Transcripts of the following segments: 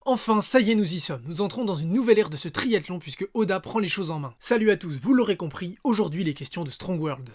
Enfin, ça y est, nous y sommes. Nous entrons dans une nouvelle ère de ce triathlon puisque Oda prend les choses en main. Salut à tous, vous l'aurez compris, aujourd'hui il est question de Strong World.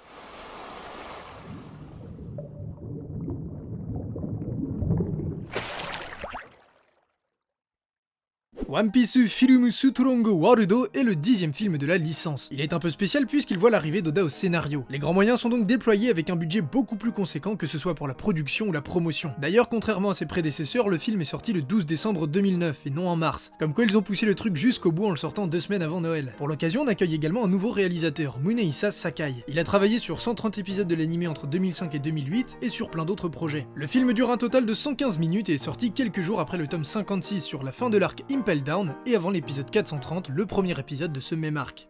One Piece Filumusu Turongo Warudo est le 10e film de la licence. Il est un peu spécial puisqu'il voit l'arrivée d'Oda au scénario. Les grands moyens sont donc déployés avec un budget beaucoup plus conséquent que ce soit pour la production ou la promotion. D'ailleurs, contrairement à ses prédécesseurs, le film est sorti le 12 décembre 2009 et non en mars. Comme quoi ils ont poussé le truc jusqu'au bout en le sortant 2 semaines avant Noël. Pour l'occasion, on accueille également un nouveau réalisateur, Munehisa Sakai. Il a travaillé sur 130 épisodes de l'anime entre 2005 et 2008 et sur plein d'autres projets. Le film dure un total de 115 minutes et est sorti quelques jours après le tome 56 sur la fin de l'arc Impel Down et avant l'épisode 430, le premier épisode de ce même arc.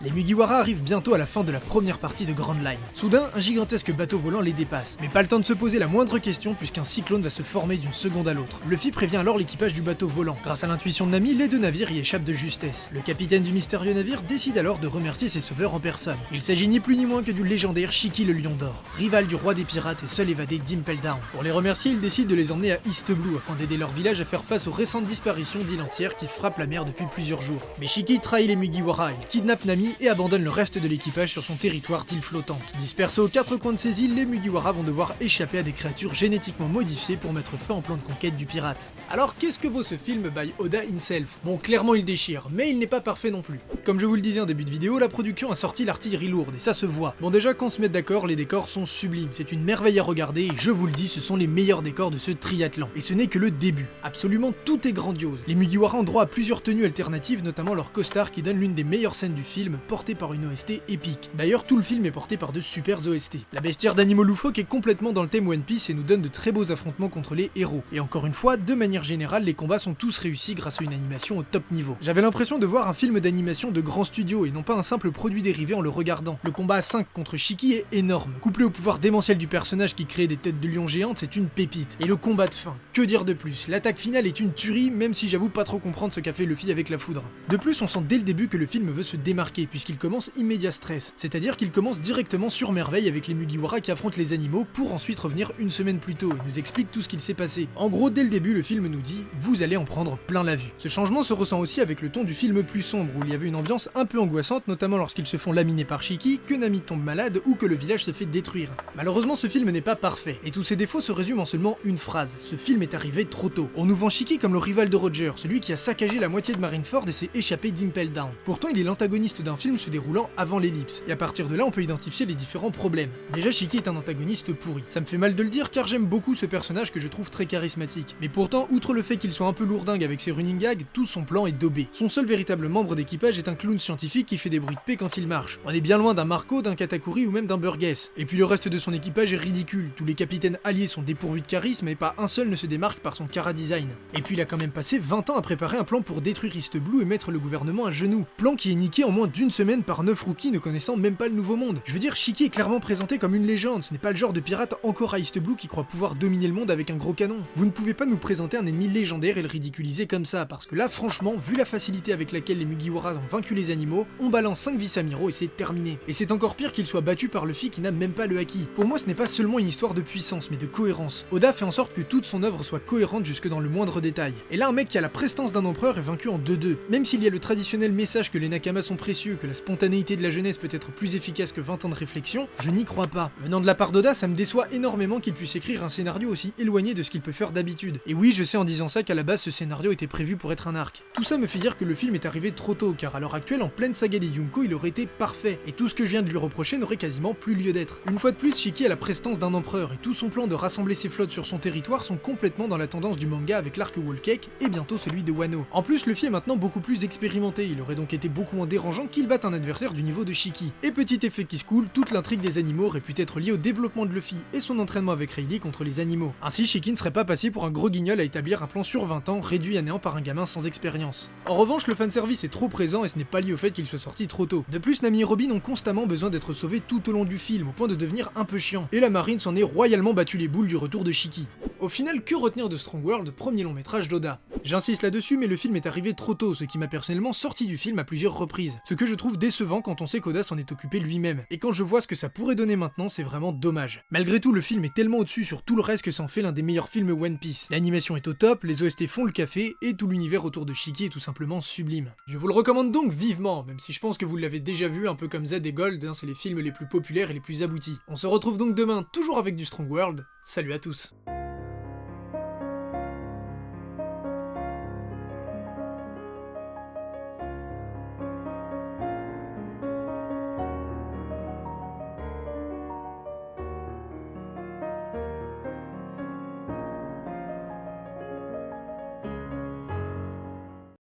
Les Mugiwara arrivent bientôt à la fin de la première partie de Grand Line. Soudain, un gigantesque bateau volant les dépasse, mais pas le temps de se poser la moindre question puisqu'un cyclone va se former d'une seconde à l'autre. Luffy prévient alors l'équipage du bateau volant. Grâce à l'intuition de Nami, les deux navires y échappent de justesse. Le capitaine du mystérieux navire décide alors de remercier ses sauveurs en personne. Il s'agit ni plus ni moins que du légendaire Shiki le Lion d'Or, rival du roi des pirates et seul évadé d'Impel Down. Pour les remercier, il décide de les emmener à East Blue afin d'aider leur village à faire face aux récentes disparitions d'îles entières qui frappent la mer depuis plusieurs jours. Mais Shiki trahit les Mugiwara, il kidnappe Nami et abandonne le reste de l'équipage sur son territoire d'île flottante. Dispersés aux quatre coins de ces îles, les Mugiwara vont devoir échapper à des créatures génétiquement modifiées pour mettre fin au plan de conquête du pirate. Alors qu'est-ce que vaut ce film by Oda himself? Bon, clairement il déchire, mais il n'est pas parfait non plus. Comme je vous le disais en début de vidéo, la production a sorti l'artillerie lourde et ça se voit. Bon déjà qu'on se mette d'accord, les décors sont sublimes, c'est une merveille à regarder et je vous le dis, ce sont les meilleurs décors de ce triathlon. Et ce n'est que le début. Absolument tout est grandiose. Les Mugiwara ont droit à plusieurs tenues alternatives, notamment leur costard qui donne l'une des meilleures scènes du film, portée par une OST épique. D'ailleurs, tout le film est porté par de super OST. La bestiaire d'animaux loufoques est complètement dans le thème One Piece et nous donne de très beaux affrontements contre les héros. Et encore une fois, de manière générale, les combats sont tous réussis grâce à une animation au top niveau. J'avais l'impression de voir un film d'animation de grand studio et non pas un simple produit dérivé en le regardant. Le combat à 5 contre Shiki est énorme. Couplé au pouvoir démentiel du personnage qui crée des têtes de lion géantes, c'est une pépite. Et le combat de fin, que dire de plus? L'attaque finale est une tuerie, même si j'avoue pas trop comprendre ce qu'a fait Luffy avec la foudre. De plus, on sent dès le début que le film veut se démarquer puisqu'il commence immédiat stress, c'est-à-dire qu'il commence directement sur Merveille avec les Mugiwara qui affrontent les animaux pour ensuite revenir une semaine plus tôt et nous explique tout ce qu'il s'est passé. En gros, dès le début, le film nous dit « vous allez en prendre plein la vue ». Ce changement se ressent aussi avec le ton du film plus sombre où il y avait une ambiance un peu angoissante, notamment lorsqu'ils se font laminer par Shiki, que Nami tombe malade ou que le village se fait détruire. Malheureusement, ce film n'est pas parfait et tous ses défauts se résument en seulement une phrase. Ce film est arrivé trop tôt. On nous vend Shiki comme le rival de Roger, celui qui a saccagé la moitié de Marineford et s'est échappé d'Impel Down. Pourtant, il est l'antagoniste d'un film se déroulant avant l'ellipse. Et à partir de là, on peut identifier les différents problèmes. Déjà, Shiki est un antagoniste pourri. Ça me fait mal de le dire car j'aime beaucoup ce personnage que je trouve très charismatique. Mais pourtant, outre le fait qu'il soit un peu lourdingue avec ses running gags, tout son plan est daubé. Son seul véritable membre d'équipage est un clown scientifique qui fait des bruits de paix quand il marche. On est bien loin d'un Marco, d'un Katakuri ou même d'un Burgess. Et puis le reste de son équipage est ridicule. Tous les capitaines alliés sont dépourvus de charisme et pas un seul ne se démarque par son chara-design. Et puis il a quand même passé 20 ans à préparer un plan pour détruire East Blue et mettre le gouvernement à genoux. Plan qui est niqué en moins d'une semaine par 9 rookies ne connaissant même pas le nouveau monde. Je veux dire, Shiki est clairement présenté comme une légende, ce n'est pas le genre de pirate encore à East Blue qui croit pouvoir dominer le monde avec un gros canon. Vous ne pouvez pas nous présenter un ennemi légendaire et le ridiculiser comme ça, parce que là franchement, vu la facilité avec laquelle les Mugiwara ont vaincu les animaux, on balance 5 vice-amiraux et c'est terminé. Et c'est encore pire qu'il soit battu par Luffy qui n'a même pas le haki. Pour moi ce n'est pas seulement une histoire de puissance, mais de cohérence. Oda fait en sorte que toute son œuvre soit cohérente jusque dans le moindre détail. Et là un mec qui a la prestance d'un empereur est vaincu en 2-2. Même s'il y a le traditionnel message que les Nakamas sont précieux, que la spontanéité de la jeunesse peut être plus efficace que 20 ans de réflexion, je n'y crois pas. Venant de la part d'Oda, ça me déçoit énormément qu'il puisse écrire un scénario aussi éloigné de ce qu'il peut faire d'habitude. Et oui, je sais en disant ça qu'à la base ce scénario était prévu pour être un arc. Tout ça me fait dire que le film est arrivé trop tôt, car à l'heure actuelle, en pleine saga des Yunko, il aurait été parfait, et tout ce que je viens de lui reprocher n'aurait quasiment plus lieu d'être. Une fois de plus, Shiki a la prestance d'un empereur, et tout son plan de rassembler ses flottes sur son territoire sont complètement dans la tendance du manga avec l'arc Whole Cake, et bientôt celui de Wano. En plus, Luffy est maintenant beaucoup plus expérimenté, il aurait donc été beaucoup moins dérangeant qu'il batte un adversaire du niveau de Shiki. Et petit effet qui se coule, toute l'intrigue des animaux aurait pu être liée au développement de Luffy et son entraînement avec Rayleigh contre les animaux. Ainsi, Shiki ne serait pas passé pour un gros guignol à établir un plan sur 20 ans réduit à néant par un gamin sans expérience. En revanche, le fanservice est trop présent et ce n'est pas lié au fait qu'il soit sorti trop tôt. De plus, Nami et Robin ont constamment besoin d'être sauvés tout au long du film, au point de devenir un peu chiant. Et la marine s'en est royalement battu les boules du retour de Shiki. Au final, que retenir de Strong World, premier long métrage d'Oda? J'insiste là-dessus, mais le film est arrivé trop tôt, ce qui m'a personnellement sorti du film à plusieurs reprises. Ce que je trouve décevant quand on sait qu'Oda s'en est occupé lui-même. Et quand je vois ce que ça pourrait donner maintenant, c'est vraiment dommage. Malgré tout, le film est tellement au-dessus sur tout le reste que ça en fait l'un des meilleurs films One Piece. L'animation est au top, les OST font le café, et tout l'univers autour de Shiki est tout simplement sublime. Je vous le recommande donc vivement, même si je pense que vous l'avez déjà vu, un peu comme Z et Gold, hein, c'est les films les plus populaires et les plus aboutis. On se retrouve donc demain, toujours avec du Strong World. Salut à tous.